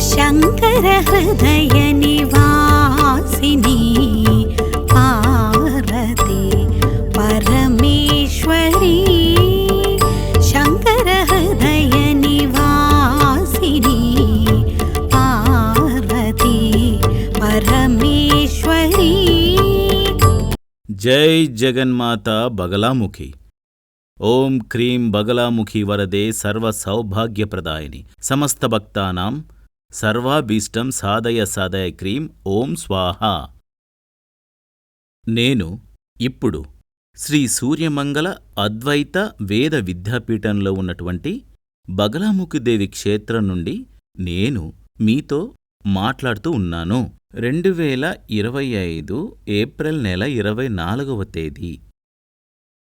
शङ्कर हृदय निवासिनी पार्वती परमेश्वरी शङ्कर हृदय निवासिनी पार्वती परमेश्वरी। जय जगन्माता बगलामुखी। ओं क्रीं बगलामुखी वरदे सर्व सौभाग्यप्रदायिनि समस्त भक्तानां सर्वाभीष्टं साधय साधय क्रीं ఓం స్వాహ। నేను ఇప్పుడు శ్రీ సూర్యమంగళ అద్వైత వేద విద్యాపీఠంలో ఉన్నటువంటి బగలాముఖిదేవి క్షేత్రం నుండి నేను మీతో మాట్లాడుతూ ఉన్నాను। 2025 ఏప్రిల్ నెల 24వ తేదీ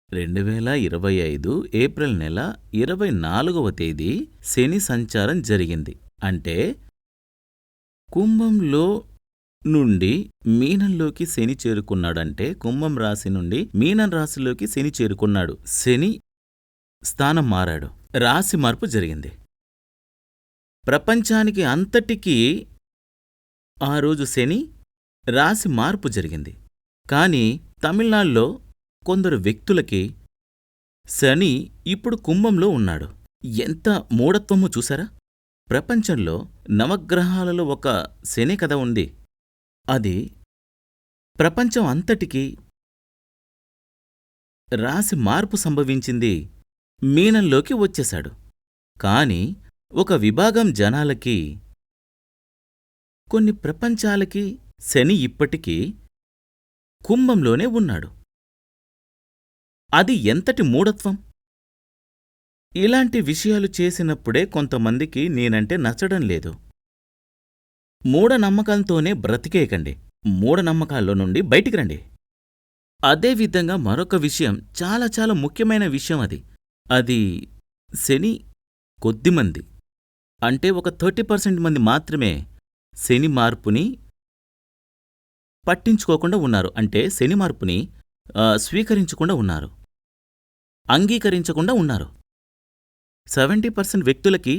2025 ఏప్రిల్ నెల 24వ తేదీ శని సంచారం జరిగింది। అంటే కుంభంలో నుండి మీనంలోకి శని చేరుకున్నాడంటే కుంభం రాశి నుండి మీనం రాశిలోకి శని చేరుకున్నాడు। శని స్థానం మారాడు, రాశి మార్పు జరిగింది। ప్రపంచానికి అంతటికీ ఆ రోజు శని రాశి మార్పు జరిగింది। కానీ తమిళనాడులో కొందరు వ్యక్తులకి శని ఇప్పుడు కుంభంలో ఉన్నాడు। ఎంత మూఢత్వమో చూసారా? ప్రపంచంలో నవగ్రహాలలో ఒక శని కథ ఉంది। అది ప్రపంచం అంతటికీ రాశి మార్పు సంభవించింది, మీనంలోకి వచ్చేశాడు। కాని ఒక విభాగం జనాలకి, కొన్ని ప్రపంచాలకి శని ఇప్పటికీ కుంభంలోనే ఉన్నాడు। అది ఎంతటి మూఢత్వం! ఇలాంటి విషయాలు చేసినప్పుడే కొంతమందికి నేనంటే నచ్చడం లేదు। మూఢనమ్మకాలతోనే బ్రతికేయకండి, మూఢనమ్మకాల్లో నుండి బయటికి రండి। అదేవిధంగా మరొక విషయం, చాలా చాలా ముఖ్యమైన విషయం అది శని కొద్దిమంది, అంటే ఒక 30% మంది మాత్రమే శని మార్పుని పట్టించుకోకుండా ఉన్నారు। అంటే శని మార్పుని స్వీకరించకుండా ఉన్నారు, అంగీకరించకుండా ఉన్నారు। 70% వ్యక్తులకి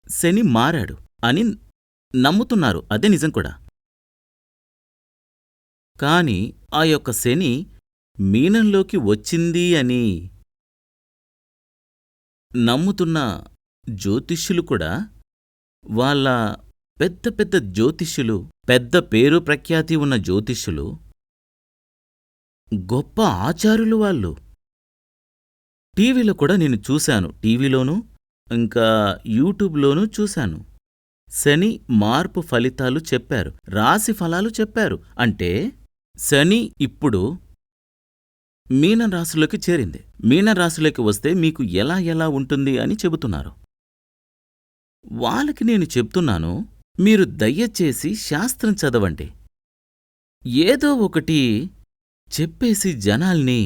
శని మారాడు అని నమ్ముతున్నారు, అదే నిజం కూడా। కాని ఆ యొక్క శని మీనంలోకి వచ్చింది అని నమ్ముతున్న జ్యోతిష్యులు కూడా, వాళ్ళ పెద్ద పెద్ద జ్యోతిష్యులు, పెద్ద పేరు ప్రఖ్యాతి ఉన్న జ్యోతిష్యులు, గొప్ప ఆచార్యులు వాళ్ళు। టీవీలో కూడా నేను చూశాను, టీవీలోనూ ఇంకా యూట్యూబ్లోనూ చూశాను। శని మార్పు ఫలితాలు చెప్పారు, రాశి ఫలాలు చెప్పారు। అంటే శని ఇప్పుడు మీనం రాశిలోకి చేరింది, మీనం రాశిలోకి వస్తే మీకు ఎలా ఎలా ఉంటుంది అని చెబుతున్నారు। వాళ్ళకి నేను చెప్తున్నాను, మీరు దయచేసి శాస్త్రం చదవండి, ఏదో ఒకటి చెప్పేసి జనాల్ని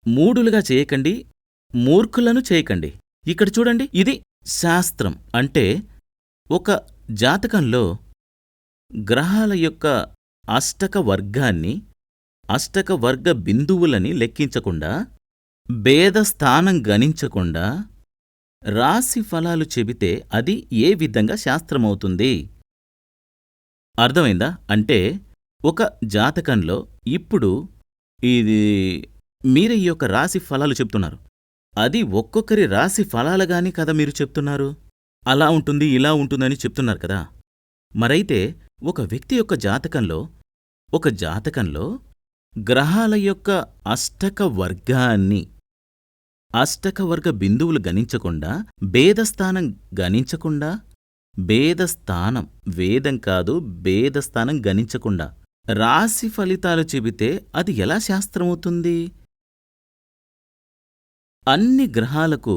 మూఢులుగా చేయకండి, మూర్ఖులను చేయకండి। ఇక్కడ చూడండి, ఇది శాస్త్రం। అంటే ఒక జాతకంలో గ్రహాల యొక్క అష్టక వర్గాన్ని, అష్టక వర్గ బిందువులని లెక్కించకుండా, భేదస్థానం గణించకుండా రాశి ఫలాలు చెబితే అది ఏ విధంగా శాస్త్రమవుతుంది? అర్థమైందా? అంటే ఒక జాతకంలో ఇప్పుడు ఇది మీరే ఈ యొక్క రాశి ఫలాలు చెప్తున్నారు, అది ఒక్కొక్కరి రాశి ఫలాలుగాని కదా మీరు చెప్తున్నారు, అలా ఉంటుంది ఇలా ఉంటుందని చెప్తున్నారు కదా। మరైతే ఒక వ్యక్తి యొక్క జాతకంలో, ఒక జాతకంలో గ్రహాల యొక్క అష్టక వర్గాన్ని, అష్టక వర్గ బిందువులు గణించకుండా, భేదస్థానం గణించకుండా, భేదస్థానం వేదం కాదు, భేదస్థానం గణించకుండా రాశి ఫలితాలు చెబితే అది ఎలా శాస్త్రమవుతుంది? అన్ని గ్రహాలకు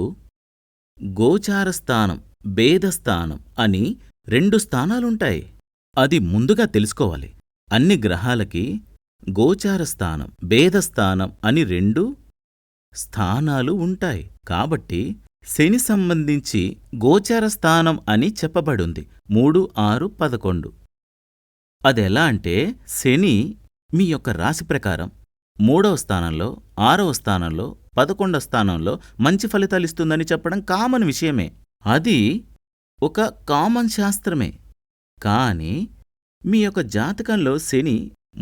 గోచారస్థానం, భేదస్థానం అని 2 స్థానాలుంటాయి, అది ముందుగా తెలుసుకోవాలి। అన్ని గ్రహాలకి గోచారస్థానం, భేదస్థానం అని 2 స్థానాలు ఉంటాయి। కాబట్టి శని సంబంధించి గోచారస్థానం అని చెప్పబడింది 3, 6, 11। అదెలా అంటే, శని మీ యొక్క రాశి ప్రకారం 3వ స్థానంలో, 6వ స్థానంలో, 11వ స్థానంలో మంచి ఫలితాలిస్తుందని చెప్పడం కామన్ విషయమే। అది ఒక కామన్ శాస్త్రమే. కానీ మీ యొక్క జాతకంలో శని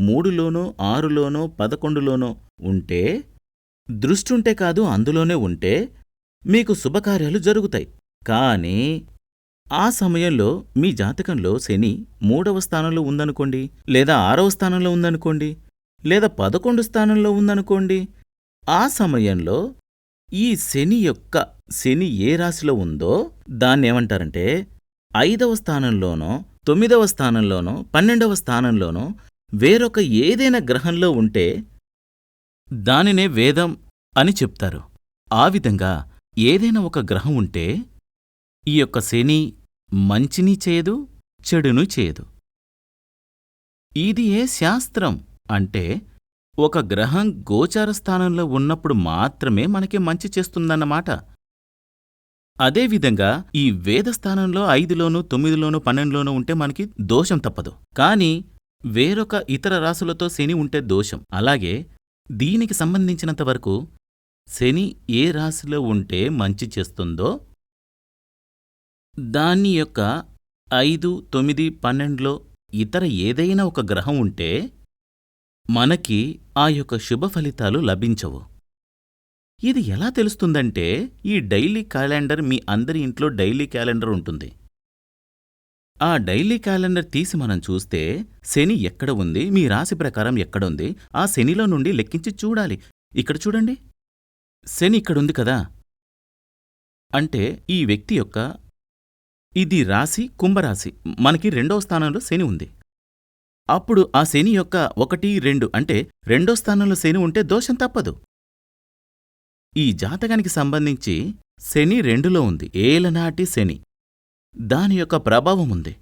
3లోనో 6లోనో 11లోనో ఉంటే, దృష్టుంటే కాదు అందులోనే ఉంటే మీకు శుభకార్యాలు జరుగుతాయి. కానీ ఆ సమయంలో మీ జాతకంలో శని 3వ స్థానంలో ఉందనుకోండి, లేదా 6వ స్థానంలో ఉందనుకోండి, లేదా 11 స్థానంలో ఉందనుకోండి, ఆ సమయంలో ఈ శని ఏ రాశిలో ఉందో దాన్నేమంటారంటే 5వ స్థానంలోనో 9వ స్థానంలోనో 12వ స్థానంలోనో వేరొక ఏదైనా గ్రహంలో ఉంటే దానినే వేదం అని చెప్తారు. ఆ విధంగా ఏదైనా ఒక గ్రహం ఉంటే ఈ యొక్క శని మంచిని చేయదు, చెడును చేయదు. ఇది ఏ శాస్త్రం అంటే ఒక గ్రహం గోచార స్థానంలో ఉన్నప్పుడు మాత్రమే మనకి మంచి చేస్తుందన్నమాట. అదేవిధంగా ఈ వేదస్థానంలో 5లోనూ 9లోనూ 12లోనూ ఉంటే మనకి దోషం తప్పదు. కానీ వేరొక ఇతర రాశులతో శని ఉంటే దోషం. అలాగే దీనికి సంబంధించినంతవరకు శని ఏ రాశిలో ఉంటే మంచి చేస్తుందో దాని యొక్క 5, 9, 12లో ఇతర ఏదైనా ఒక గ్రహం ఉంటే మనకి ఆ యొక్క శుభ ఫలితాలు లభించవు. ఇది ఎలా తెలుస్తుందంటే ఈ డైలీ క్యాలెండర్, మీ అందరి ఇంట్లో డైలీ క్యాలెండర్ ఉంటుంది. ఆ డైలీ క్యాలెండర్ తీసి మనం చూస్తే శని ఎక్కడ ఉంది, మీ రాశి ప్రకారం ఎక్కడుంది, ఆ శనిలో నుండి లెక్కించి చూడాలి. ఇక్కడ చూడండి, శని ఇక్కడుంది కదా, అంటే ఈ వ్యక్తి యొక్క ఇది రాశి కుంభరాశి, మనకి 2వ స్థానంలో శని ఉంది. అప్పుడు ఆ శని యొక్క 1, 2 అంటే 2వ స్థానంలో శని ఉంటే దోషం తప్పదు. ఈ జాతకానికి సంబంధించి శని 2లో ఉంది, ఏలనాటి శని, దాని యొక్క ప్రభావం ఉంది.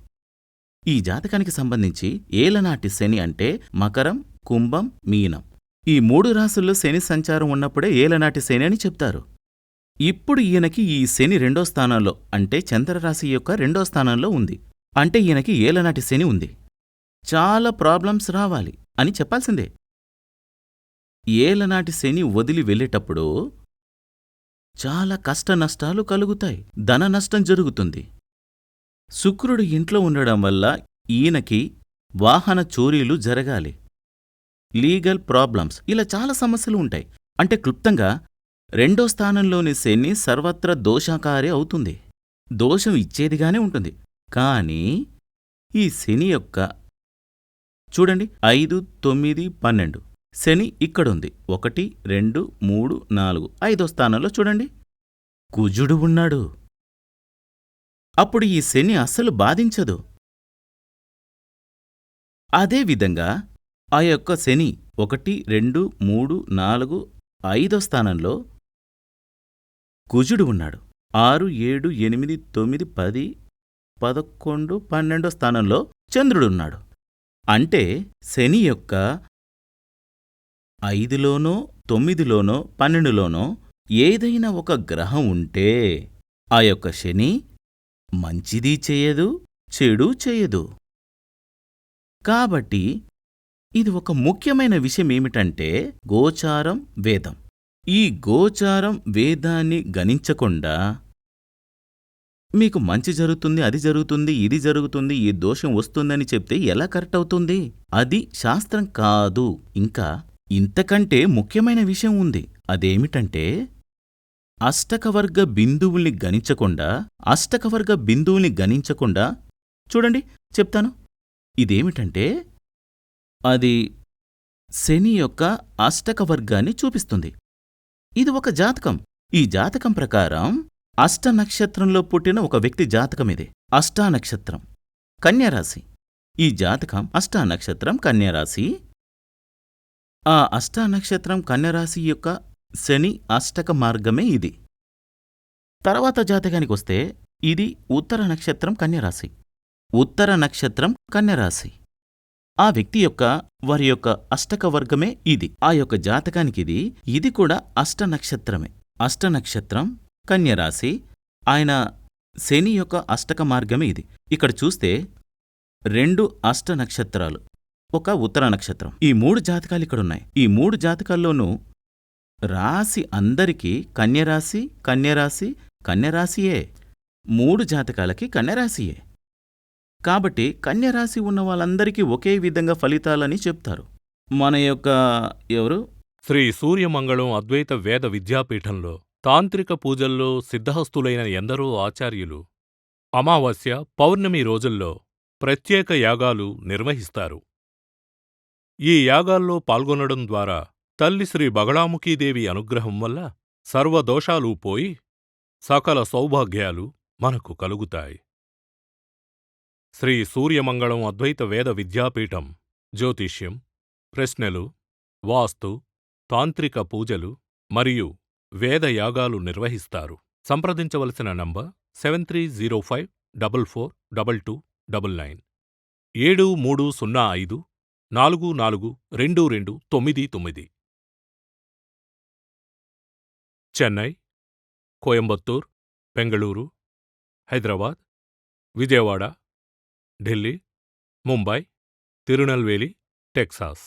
ఈ జాతకానికి సంబంధించి ఏలనాటి శని అంటే మకరం, కుంభం, మీనం, ఈ 3 రాశుల్లో శని సంచారం ఉన్నప్పుడే ఏలనాటి శని అని చెప్తారు. ఇప్పుడు ఈయనకి ఈ శని 2వ స్థానంలో అంటే చంద్రరాశి యొక్క 2వ స్థానంలో ఉంది. అంటే ఈయనకి ఏలనాటి శని ఉంది. చాలా ప్రాబ్లమ్స్ రావాలి అని చెప్పాల్సిందే. ఏలనాటి శని వదిలి వెళ్ళేటప్పుడు చాలా కష్టనష్టాలు కలుగుతాయి, ధన నష్టం జరుగుతుంది. శుక్రుడు ఇంట్లో ఉండడం వల్ల ఈయనకి వాహన చోరీలు జరగాలి, లీగల్ ప్రాబ్లమ్స్, ఇలా చాలా సమస్యలు ఉంటాయి. అంటే క్లుప్తంగా 2వ స్థానంలోని శని సర్వత్ర దోషాకారి అవుతుంది, దోషం ఇచ్చేదిగానే ఉంటుంది. కానీ ఈ శని యొక్క చూడండి 5, 9, 12 శని ఇక్కడుంది, 1, 2, 3, 4 5వ స్థానంలో చూడండి కుజుడు ఉన్నాడు. అప్పుడు ఈ శని అస్సలు బాధించదు. అదేవిధంగా ఆ యొక్క శని 1, 2, 3, 4, 5వ స్థానంలో కుజుడు ఉన్నాడు. 6, 7, 8, 9, 10, 11, 12వ స్థానంలో చంద్రుడున్నాడు. అంటే శని యొక్క 5లోనో 9లోనో 12లోనో ఏదైనా ఒక గ్రహం ఉంటే ఆ యొక్క శని మంచిది చేయదు, చెడు చేయదు. కాబట్టి ఇది ఒక ముఖ్యమైన విషయమేమిటంటే గోచారం వేదం. ఈ గోచారం వేదాన్ని గణించకుండా మీకు మంచి జరుగుతుంది, అది జరుగుతుంది, ఇది జరుగుతుంది, ఈ దోషం వస్తుందని చెప్తే ఎలా కరెక్ట్ అవుతుంది? అది శాస్త్రం కాదు. ఇంకా ఇంతకంటే ముఖ్యమైన విషయం ఉంది. అదేమిటంటే అష్టకవర్గ బిందువుల్ని గణించకుండా చూడండి చెప్తాను. ఇదేమిటంటే అది శని యొక్క అష్టకవర్గాన్ని చూపిస్తుంది. ఇది ఒక జాతకం. ఈ జాతకం ప్రకారం అష్ట నక్షత్రంలో పుట్టిన ఒక వ్యక్తి జాతకం ఇది. అష్టా నక్షత్రం కన్యారాశి. ఈ జాతకం అష్టా నక్షత్రం కన్యారాశి. ఆ అష్టా నక్షత్రం కన్యారాశి యొక్క శని అష్టక మార్గమే ఇది. తర్వాత జాతకానికొస్తే ఇది ఉత్తర నక్షత్రం కన్యారాశి. ఉత్తర నక్షత్రం కన్యారాశి. ఆ వ్యక్తి యొక్క వారి యొక్క అష్టక వర్గమే ఇది. ఆ యొక్క జాతకానికిది. ఇది కూడా అష్ట నక్షత్రమే. అష్ట నక్షత్రం కన్యరాశి. ఆయన శని యొక్క అష్టక మార్గమే ఇది. ఇక్కడ చూస్తే 2 అష్ట నక్షత్రాలు, ఒక ఉత్తర నక్షత్రం. ఈ 3 జాతకాలు ఇక్కడున్నాయి. ఈ 3 జాతకాల్లోనూ రాశి అందరికీ కన్యరాశి, కన్యరాశి, కన్యరాశియే. 3 జాతకాలకి కన్యరాశియే. కాబట్టి కన్యరాశి ఉన్న వాళ్ళందరికీ ఒకే విధంగా ఫలితాలని చెప్తారు. మన యొక్క ఎవరు శ్రీ సూర్యమంగళం అద్వైత వేద విద్యాపీఠంలో తాంత్రిక పూజల్లో సిద్ధహస్తులైన ఎందరో ఆచార్యులు అమావాస్య, పౌర్ణమి రోజుల్లో ప్రత్యేక యాగాలు నిర్వహిస్తారు. ఈ యాగాల్లో పాల్గొనడం ద్వారా తల్లి శ్రీ బగళాముఖీదేవి అనుగ్రహం వల్ల సర్వదోషాలూ పోయి సకల సౌభాగ్యాలు మనకు కలుగుతాయి. శ్రీ సూర్యమంగళం అద్వైత వేద విద్యాపీఠం జ్యోతిష్యం, ప్రశ్నలు, వాస్తు, తాంత్రిక పూజలు మరియు వేదయాగాలు నిర్వహిస్తారు. సంప్రదించవలసిన నంబర్ 7305442299 7305442299. చెన్నై, కోయంబత్తూర్, బెంగళూరు, హైదరాబాద్, విజయవాడ, ఢిల్లీ, ముంబై, తిరునల్వేలి, టెక్సాస్.